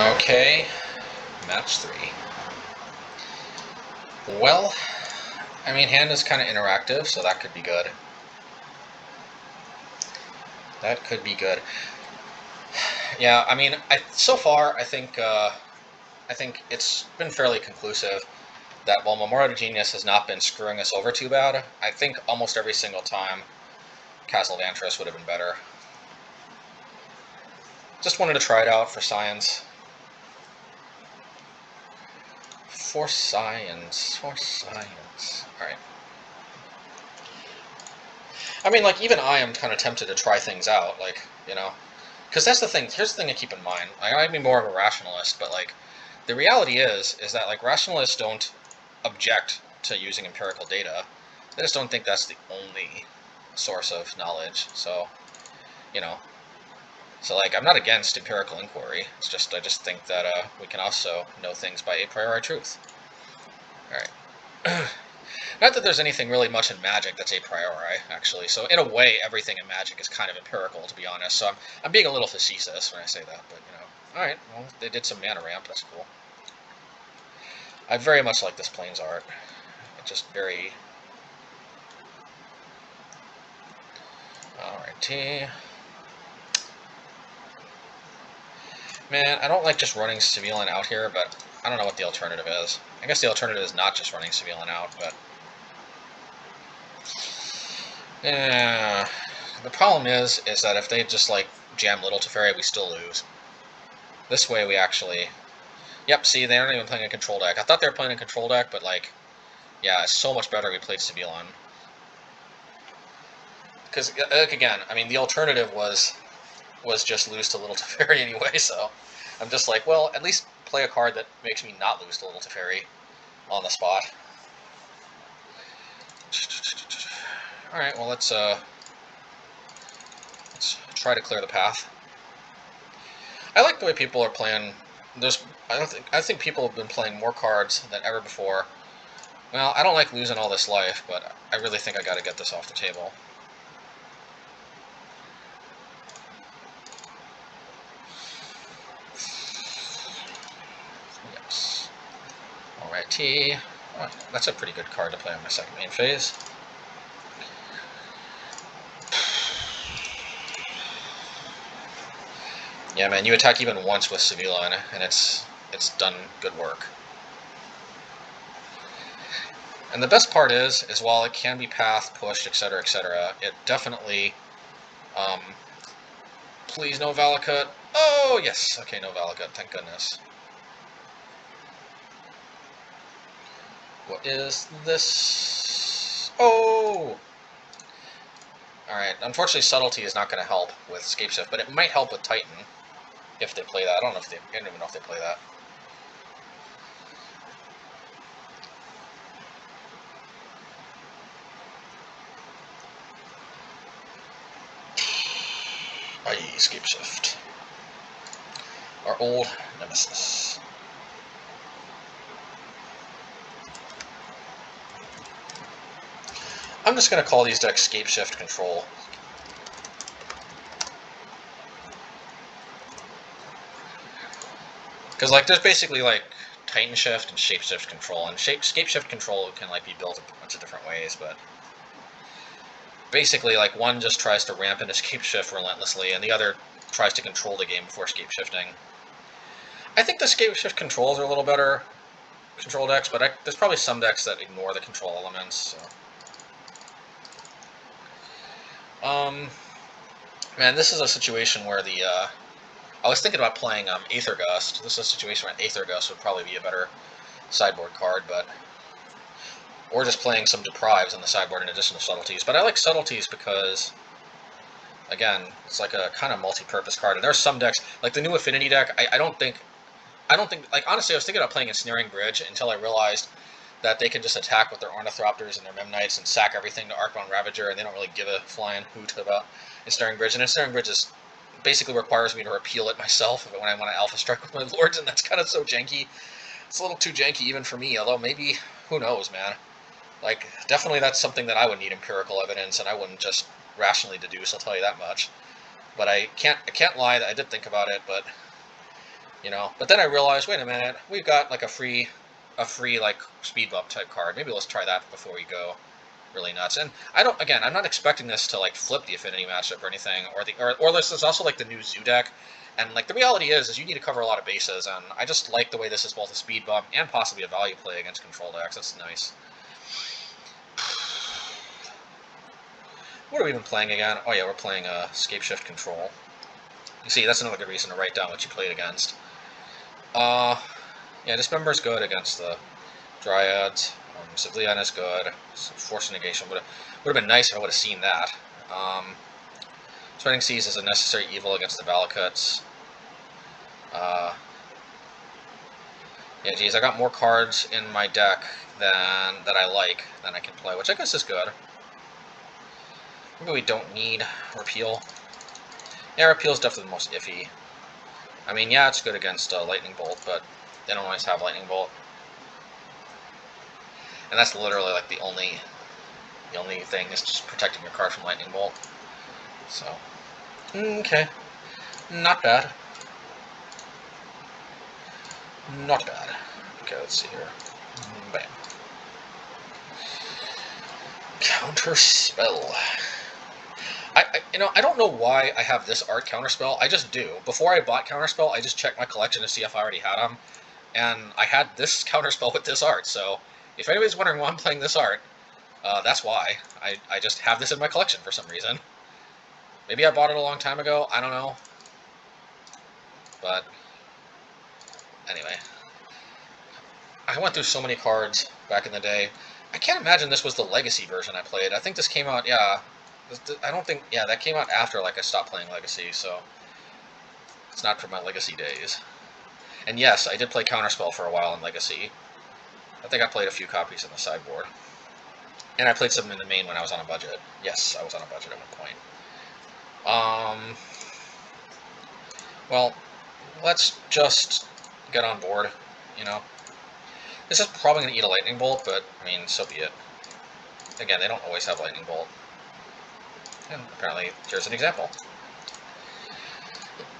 Okay, match 3. Well, I mean, hand is kind of interactive, so that could be good. That could be good. Yeah, I mean, so far, I think it's been fairly conclusive that while Memorial Genius has not been screwing us over too bad, I think almost every single time Castle Vantris would have been better. Just wanted to try it out for science. For science. Alright. I mean, like, even I am kind of tempted to try things out, like, you know. Because that's the thing, here's the thing to keep in mind. Like, I might be more of a rationalist, but, like, the reality is that, like, rationalists don't object to using empirical data. They just don't think that's the only source of knowledge, so, you know. So, like, I'm not against empirical inquiry. It's just, I just think that we can also know things by a priori truth. Alright. Not that there's anything really much in Magic that's a priori, actually. So, in a way, everything in Magic is kind of empirical, to be honest. So, I'm being a little facetious when I say that, but, you know. Alright, well, they did some mana ramp. That's cool. I very much like this Plains art. It's just very... Alrighty. Man, I don't like just running Svyelun out here, but I don't know what the alternative is. I guess the alternative is not just running Svyelun out, but... Yeah, the problem is that if they just, like, jam Little Teferi, we still lose. This way we actually... Yep, see, they aren't even playing a control deck. I thought they were playing a control deck, but, like, yeah, it's so much better we played Svyelun. Because, like, again, I mean, the alternative was just lose to Little Teferi anyway, so I'm just like, well, at least play a card that makes me not lose to Little Teferi on the spot. Alright, well, let's try to clear the path. I like the way people are playing. I think people have been playing more cards than ever before. Well, I don't like losing all this life, but I really think I got to get this off the table. Yes. Alrighty. Oh, that's a pretty good card to play on my second main phase. Yeah, man, you attack even once with Svyelun, and it's done good work. And the best part is while it can be path, pushed, etc., it definitely, please no Valakut. Oh, yes, okay, no Valakut, thank goodness. What is this? Oh! Alright, unfortunately Subtlety is not going to help with Scapeshift, but it might help with Titan, if they play that. I don't even know if they play that. Aye, Scapeshift. Our old nemesis. I'm just going to call these decks Scapeshift Control. Because, like, there's basically, like, Titan Shift and Shapeshift Control, and Scapeshift Control can, like, be built a bunch of different ways, but... Basically, like, one just tries to ramp into Scapeshift relentlessly, and the other tries to control the game before Scapeshifting. I think the Scapeshift controls are a little better control decks, but there's probably some decks that ignore the control elements, so... Man, this is a situation where the, I was thinking about playing Aether Gust. This is a situation where Aether Gust would probably be a better sideboard card, but... Or just playing some Deprives on the sideboard in addition to Subtleties. But I like Subtleties because, again, it's like a kind of multi-purpose card. And there's some decks, like the new Affinity deck, I don't think, like, honestly, I was thinking about playing Ensnaring Bridge until I realized that they can just attack with their Ornithopters and their Memnites and sack everything to Arcbound Ravager, and they don't really give a flying hoot about Ensnaring Bridge. And Ensnaring Bridge basically requires me to repeal it myself when I want to Alpha Strike with my Lords, and that's kind of so janky. It's a little too janky even for me, although maybe, who knows, man. Like, definitely that's something that I would need empirical evidence, and I wouldn't just rationally deduce, I'll tell you that much. But I can't lie that I did think about it, but you know. But then I realized, wait a minute, we've got like a free like speed bump type card. Maybe let's try that before we go really nuts. And I'm not expecting this to like flip the affinity matchup or anything, or this is also like the new Zoo deck. And like the reality is you need to cover a lot of bases, and I just like the way this is both a speed bump and possibly a value play against control decks. That's nice. What are we even playing again? Oh yeah, we're playing Scapeshift Control. You see, that's another good reason to write down what you played against. Yeah, Dismember's good against the Dryads. Svyelun is good. Force Negation would have been nice if I would have seen that. Spreading Seas is a necessary evil against the Valakuts. Yeah, geez, I got more cards in my deck that I like than I can play, which I guess is good. Maybe we don't need Repeal. Yeah, Repeal is definitely the most iffy. I mean, yeah, it's good against Lightning Bolt, but they don't always have Lightning Bolt. And that's literally like the only thing is just protecting your card from Lightning Bolt. So, okay, not bad. Not bad. Okay, let's see here. Bam. Counterspell. I don't know why I have this art Counterspell. I just do. Before I bought Counterspell, I just checked my collection to see if I already had them, and I had this Counterspell with this art. So, if anybody's wondering why I'm playing this art, that's why. I just have this in my collection for some reason. Maybe I bought it a long time ago. I don't know. But anyway, I went through so many cards back in the day. I can't imagine this was the Legacy version I played. I think this came out, yeah. I don't think, yeah, that came out after like I stopped playing Legacy, so it's not from my Legacy days. And yes, I did play Counterspell for a while in Legacy. I think I played a few copies in the sideboard. And I played some in the main when I was on a budget. Yes, I was on a budget at one point. Well, let's just get on board, you know. This is probably going to eat a Lightning Bolt, but, I mean, so be it. Again, they don't always have Lightning Bolt. And apparently, here's an example.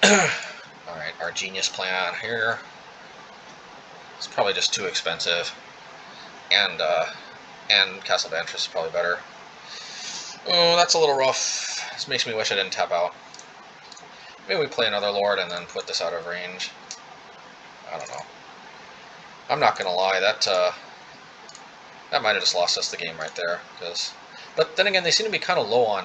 Alright, our Genius plan here. It's probably just too expensive. And Castle Bantress is probably better. Oh, that's a little rough. This makes me wish I didn't tap out. Maybe we play another Lord and then put this out of range. I don't know. I'm not gonna lie, that might have just lost us the game right there. But then again, they seem to be kind of low on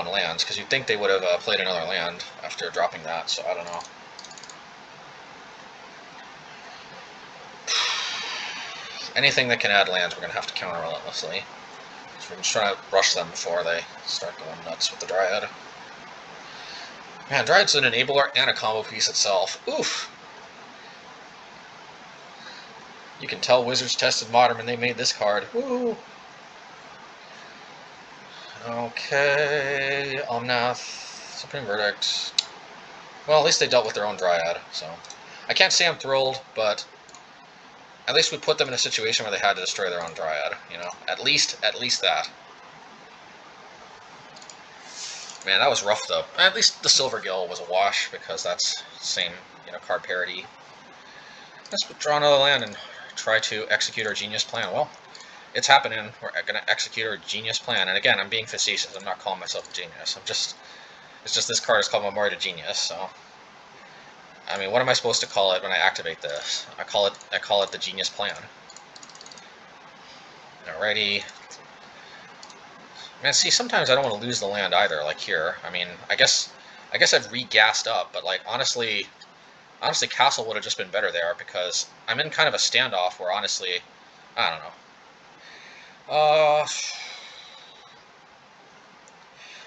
lands, because you'd think they would have played another land after dropping that. So I don't know. Anything that can add lands, we're gonna have to counter relentlessly. So we're just trying to rush them before they start going nuts with the Dryad. Man, Dryad's an enabler and a combo piece itself. Oof! You can tell Wizards tested Modern when they made this card. Woo! Okay, Omnath, Supreme Verdict. Well, at least they dealt with their own Dryad, so... I can't say I'm thrilled, but... At least we put them in a situation where they had to destroy their own Dryad, you know? At least that. Man, that was rough, though. At least the Silvergill was a wash, because that's the same, you know, card parity. Let's withdraw another land and try to execute our genius plan. Well, it's happening. We're going to execute our genius plan. And again, I'm being facetious. I'm not calling myself a genius. It's just this card is called Memorial to Genius, so... I mean, what am I supposed to call it when I activate this? I call it the Genius Plan. Alrighty. Man, see, sometimes I don't want to lose the land either, like here. I mean, I guess I've re-gassed up, but like honestly, Castle would have just been better there, because I'm in kind of a standoff where honestly, I don't know.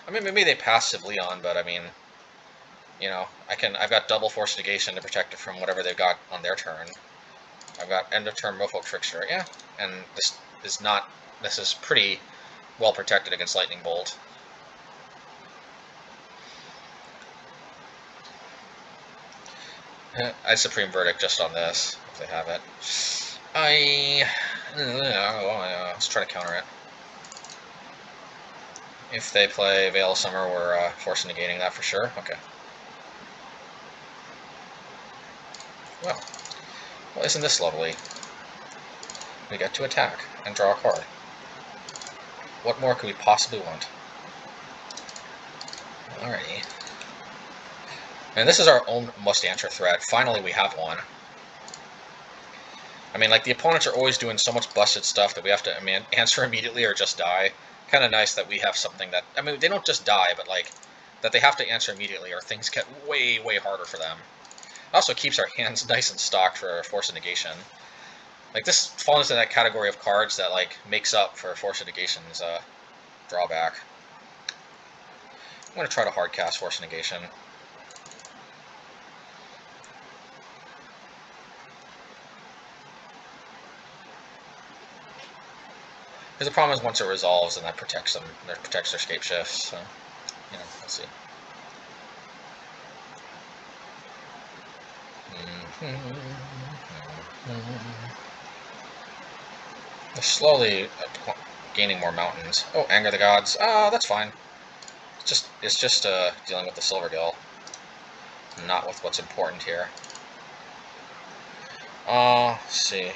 I mean, maybe they pass Svyelun, but I mean, you know, I've got double Force Negation to protect it from whatever they've got on their turn. I've got end of turn Merfolk Trickster, yeah, and this is pretty well protected against Lightning Bolt. I'd Supreme Verdict just on this, if they have it. Let's try to counter it. If they play Veil of Summer, we're force negating that for sure. Okay. Well, isn't this lovely? We get to attack and draw a card. What more could we possibly want? Alrighty. And this is our own must-answer threat. Finally, we have one. I mean, like, the opponents are always doing so much busted stuff that we have to answer immediately or just die. Kind of nice that we have something that... I mean, they don't just die, but, like, that they have to answer immediately or things get way, way harder for them. It also keeps our hands nice and stocked for Force of Negation. Like, this falls into that category of cards that, like, makes up for Force of Negation's drawback. I'm going to try to hardcast Force of Negation. Because the problem is once it resolves, then that protects them. That protects their Scapeshift, so, you know, let's see. They're slowly gaining more mountains. Oh, Anger the Gods. That's fine. It's just dealing with the Silvergill, not with what's important here. Let's see.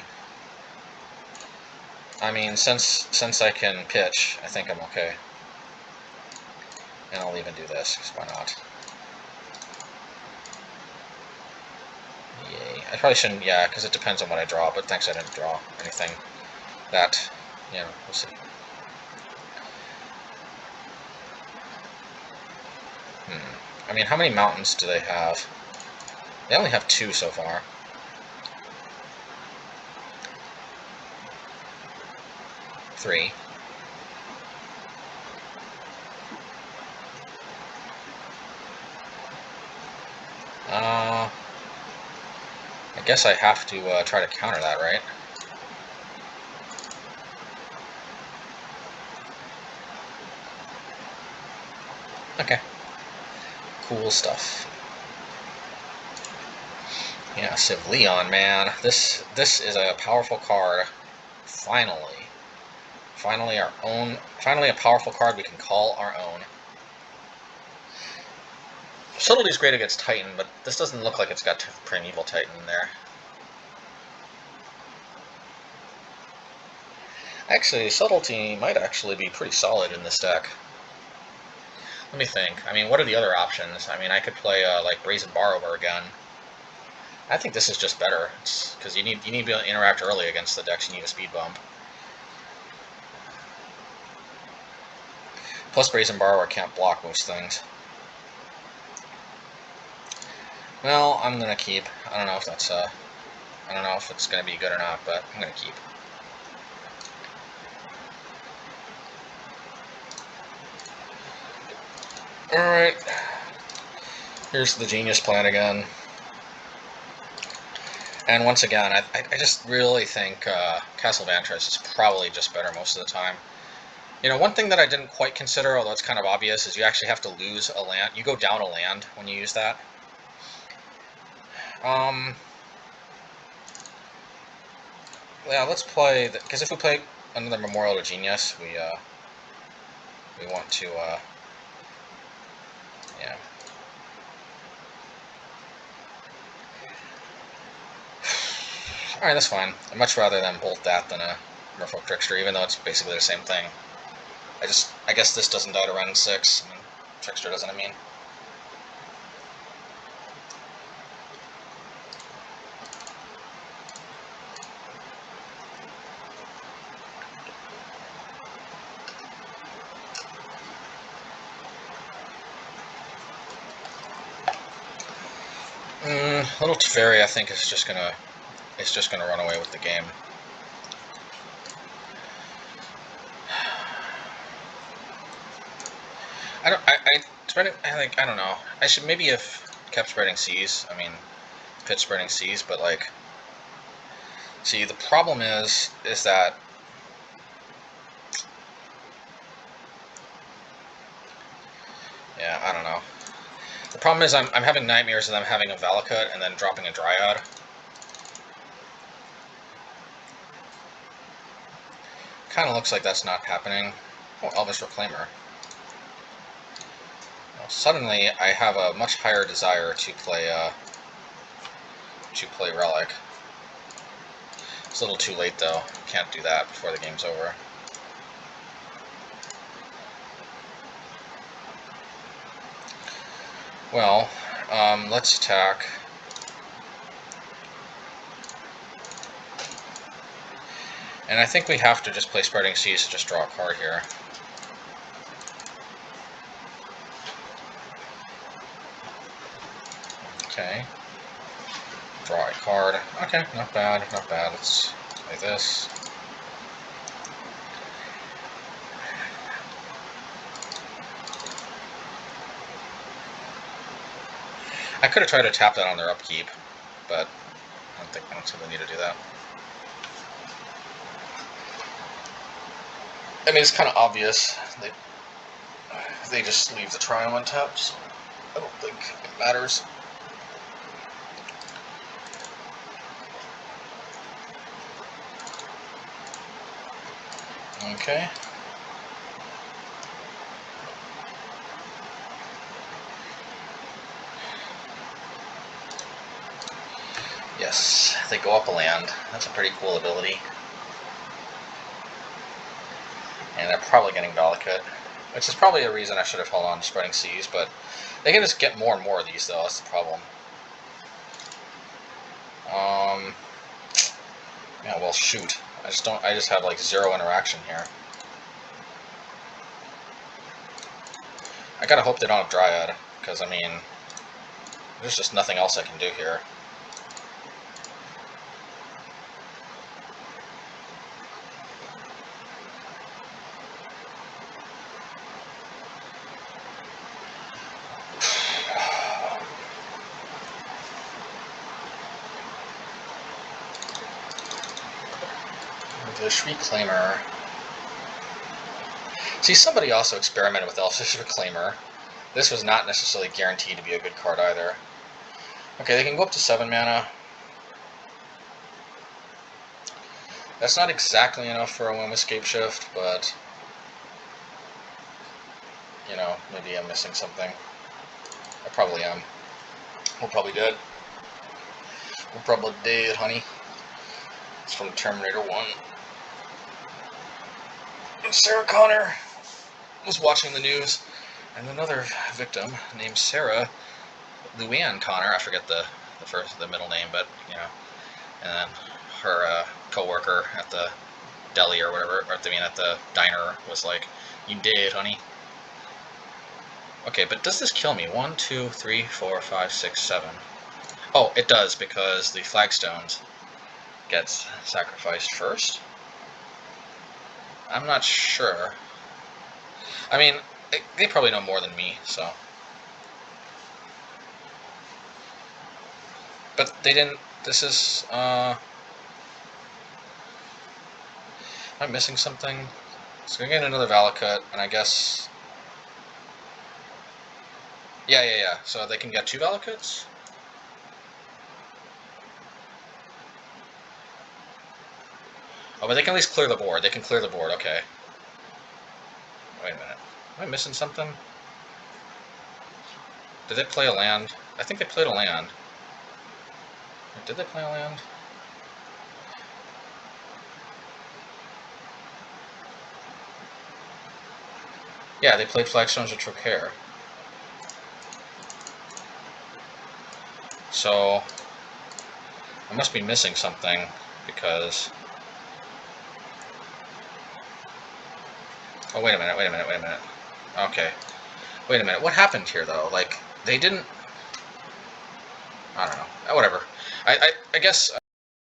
I mean, since I can pitch, I think I'm okay. And I'll even do this, because why not? Yay. I probably shouldn't, yeah, because it depends on what I draw, but thanks I didn't draw anything that, you know, we'll see. I mean, how many mountains do they have? They only have 2 so far. Three. I guess I have to try to counter that, right? Okay. Cool stuff. Yeah, Svyelun, man. This is a powerful card. Finally. Finally our own. Finally a powerful card we can call our own. Subtlety is great against Titan, but this doesn't look like it's got Primeval Titan in there. Actually, Subtlety might actually be pretty solid in this deck. Let me think. I mean, what are the other options? I mean, I could play like Brazen Borrower again. I think this is just better, because you need to be able to interact early against the decks. You need a speed bump. Plus, Brazen Borrower can't block most things. Well, I'm gonna keep. I don't know if that's I don't know if it's gonna be good or not, but I'm gonna keep. All right. Here's the genius plan again. And once again, I just really think Castle Vantress is probably just better most of the time. You know, one thing that I didn't quite consider, although it's kind of obvious, is you actually have to lose a land. You go down a land when you use that. Yeah, let's play, because if we play another Memorial to Genius, we want to, yeah. Alright, that's fine. I'd much rather than bolt that than a Merfolk Trickster, even though it's basically the same thing. I guess this doesn't die to run 6, and Trickster doesn't, I mean. Little Teferi, I think, is just gonna run away with the game. I don't know. I should maybe have kept spreading seas. I mean, pitch spreading seas, but like, see, the problem is that yeah, I don't know. The problem is I'm having nightmares of them having a Valakut and then dropping a Dryad. Kind of looks like that's not happening. Oh, Elvis Reclaimer. Well, suddenly I have a much higher desire to play to play Relic. It's a little too late, though. Can't do that before the game's over. Well, let's attack. And I think we have to just play Spreading Seas to just draw a card here. Okay. Draw a card. Okay, not bad, not bad. Let's play this. I could have tried to tap that on their upkeep, but I don't think we need to do that. I mean, it's kind of obvious. They just leave the Triumph untapped, so I don't think it matters. Okay. Yes, they go up a land. That's a pretty cool ability. And they're probably getting Valakut, which is probably a reason I should have held on to Spreading Seas, but they can just get more and more of these, though. That's the problem. Yeah, well, shoot. I just have like 0 interaction here. I gotta hope they don't have Dryad, because, I mean, there's just nothing else I can do here. The Reclaimer. See, somebody also experimented with Elfish Reclaimer. This was not necessarily guaranteed to be a good card either. Okay, they can go up to 7 mana. That's not exactly enough for a win with Scapeshift, but you know, maybe I'm missing something. I probably am. We're probably dead. We're probably dead, honey. It's from Terminator 1. And Sarah Connor was watching the news, and another victim named Sarah Luann Connor, I forget the middle name, but you know, and then her co-worker at the deli or whatever, or I mean at the diner, was like, "You did, honey." Okay, but does this kill me? 1, 2, 3, 4, 5, 6, 7. Oh, it does, because the flagstones gets sacrificed first. I'm not sure. I mean, they probably know more than me, so. But they didn't. This is. Am I missing something? So we're getting another Valakut, and I guess. Yeah. So they can get 2 Valakuts? Oh, but they can at least clear the board. They can clear the board, okay. Wait a minute. Am I missing something? Did they play a land? I think they played a land. Did they play a land? Yeah, they played Flagstones of Trocaire. So, I must be missing something, because... Oh, wait a minute. Okay. Wait a minute, what happened here, though? Like, they didn't... I don't know. Whatever. I guess...